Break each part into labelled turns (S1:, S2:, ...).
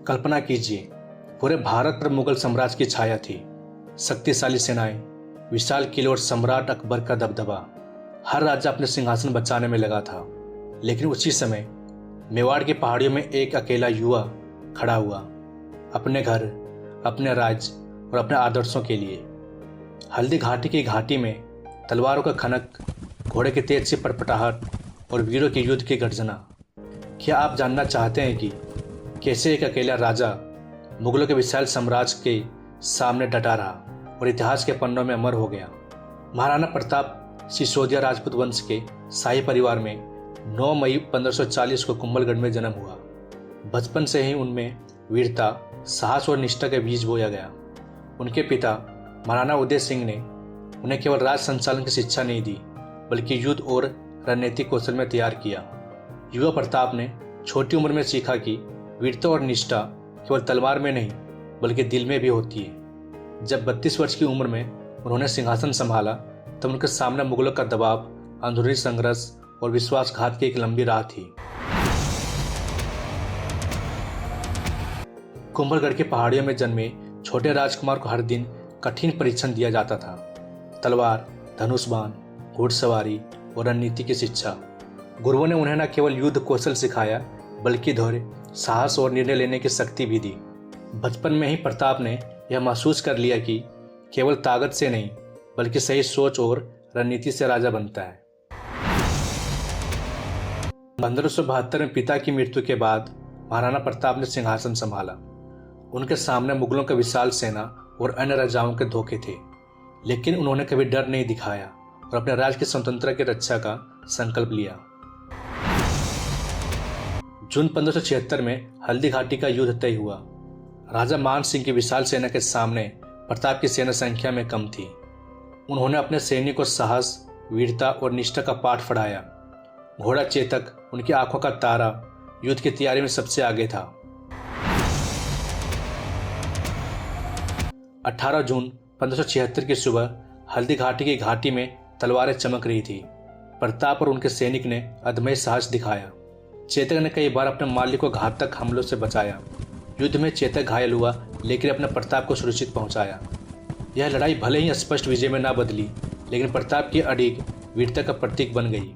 S1: कल्पना कीजिए, पूरे भारत पर मुगल साम्राज्य की छाया थी। शक्तिशाली सेनाएं, विशाल किले और सम्राट अकबर का दबदबा। हर राजा अपने सिंहासन बचाने में लगा था। लेकिन उसी समय मेवाड़ की पहाड़ियों में एक अकेला युवा खड़ा हुआ, अपने घर, अपने राज्य और अपने आदर्शों के लिए। हल्दी घाटी की घाटी में तलवारों का खनक, घोड़े की तेज सी पटपटाहट और वीरों के युद्ध की गर्जना। क्या आप जानना चाहते हैं कि कैसे एक अकेला राजा मुगलों के विशाल साम्राज्य के सामने डटा रहा और इतिहास के पन्नों में अमर हो गया? महाराणा प्रताप सिसोदिया राजपूत वंश के शाही परिवार में 9 मई 1540 को कुंभलगढ़ में जन्म हुआ। बचपन से ही उनमें वीरता, साहस और निष्ठा के बीज बोया गया। उनके पिता महाराणा उदय सिंह ने उन्हें केवल राज संचालन की शिक्षा नहीं दी, बल्कि युद्ध और रणनीतिक कौशल में तैयार किया। युवा प्रताप ने छोटी उम्र में सीखा कि वीरता और निष्ठा केवल तलवार में नहीं, बल्कि दिल में भी होती है। जब 32 वर्ष की उम्र में उन्होंने सिंहासन संभाला, तब उनके सामने मुगलों का दबाव, अंदरूनी संघर्ष और विश्वासघात की एक लंबी राह थी। कुंभलगढ़ की पहाड़ियों में जन्मे छोटे राजकुमार को हर दिन कठिन परीक्षण दिया जाता था। तलवार, धनुष बाण, घुड़सवारी और रणनीति की शिक्षा। गुरुओं ने उन्हें न केवल युद्ध कौशल सिखाया, बल्कि धैर्य, साहस और निर्णय लेने की शक्ति भी दी। बचपन में ही प्रताप ने यह महसूस कर लिया कि केवल ताकत से नहीं, बल्कि सही सोच और रणनीति से राजा बनता है। 1572 में पिता की मृत्यु के बाद महाराणा प्रताप ने सिंहासन संभाला। उनके सामने मुगलों का विशाल सेना और अन्य राजाओं के धोखे थे, लेकिन उन्होंने कभी डर नहीं दिखाया और अपने राज्य की स्वतंत्रता की रक्षा का संकल्प लिया। जून 1576 में हल्दी घाटी का युद्ध तय हुआ। राजा मान सिंह की विशाल सेना के सामने प्रताप की सेना संख्या में कम थी। उन्होंने अपने सैनिक को साहस, वीरता और निष्ठा का पाठ पढ़ाया। घोड़ा चेतक, उनकी आंखों का तारा, युद्ध की तैयारी में सबसे आगे था। 18 जून 1576 की सुबह हल्दी घाटी की घाटी में तलवारें चमक रही थी। प्रताप और उनके सैनिक ने अदम्य साहस दिखाया। चेतक ने कई बार अपने मालिक को घातक हमलों से बचाया। युद्ध में चेतक घायल हुआ, लेकिन अपने प्रताप को सुरक्षित पहुंचाया। यह लड़ाई भले ही स्पष्ट विजय में ना बदली, लेकिन प्रताप की अड़िग वीरता का प्रतीक बन गई।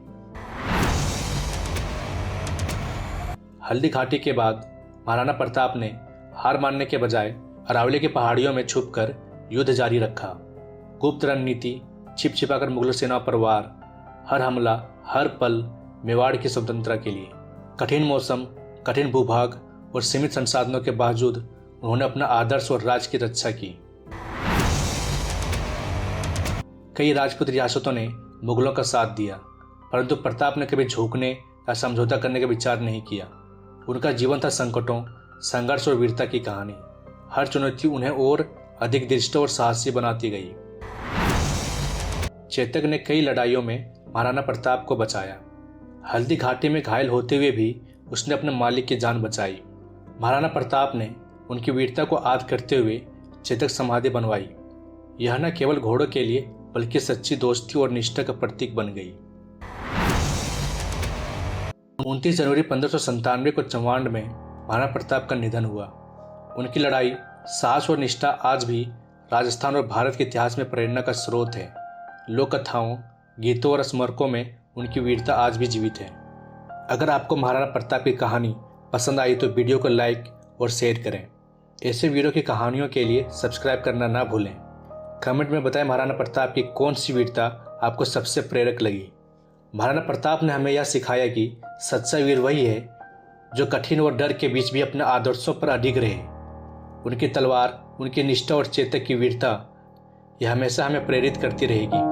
S1: हल्दी घाटी के बाद महाराणा प्रताप ने हार मानने के बजाय अरावली की पहाड़ियों में छुपकर युद्ध जारी रखा। गुप्त रणनीति, छिप छिपाकर मुगल सेना पर वार, हर हमला, हर पल मेवाड़ की स्वतंत्रता के लिए। कठिन मौसम, कठिन भूभाग और सीमित संसाधनों के बावजूद उन्होंने अपना आदर्श और राज्य की रक्षा की। कई राजपूत रियासतों ने मुगलों का साथ दिया, परंतु प्रताप ने कभी झुकने या समझौता करने का विचार नहीं किया। उनका जीवन था संकटों, संघर्ष और वीरता की कहानी। हर चुनौती उन्हें और अधिक दृष्ट और साहसी बनाती गई। चेतक ने कई लड़ाइयों में महाराणा प्रताप को बचाया। हल्दी घाटी में घायल होते हुए भी उसने अपने मालिक की जान बचाई। महाराणा प्रताप ने उनकी वीरता को याद करते हुए चेतक समाधि बनवाई। यह न केवल घोड़ों के लिए, बल्कि सच्ची दोस्ती और निष्ठा का प्रतीक बन गई। 29 जनवरी 1597 को चंवाण में महाराणा प्रताप का निधन हुआ। उनकी लड़ाई, साहस और निष्ठा आज भी राजस्थान और भारत के इतिहास में प्रेरणा का स्रोत है। लोक कथाओं, गीतों और स्मारकों में उनकी वीरता आज भी जीवित है। अगर आपको महाराणा प्रताप की कहानी पसंद आई तो वीडियो को लाइक और शेयर करें। ऐसे वीडियो की कहानियों के लिए सब्सक्राइब करना ना भूलें। कमेंट में बताएं महाराणा प्रताप की कौन सी वीरता आपको सबसे प्रेरक लगी। महाराणा प्रताप ने हमें यह सिखाया कि सच्चा वीर वही है जो कठिन और डर के बीच भी अपने आदर्शों पर अडिग रहे। उनकी तलवार, उनकी निष्ठा और चेतक की वीरता, यह हमेशा हमें प्रेरित करती रहेगी।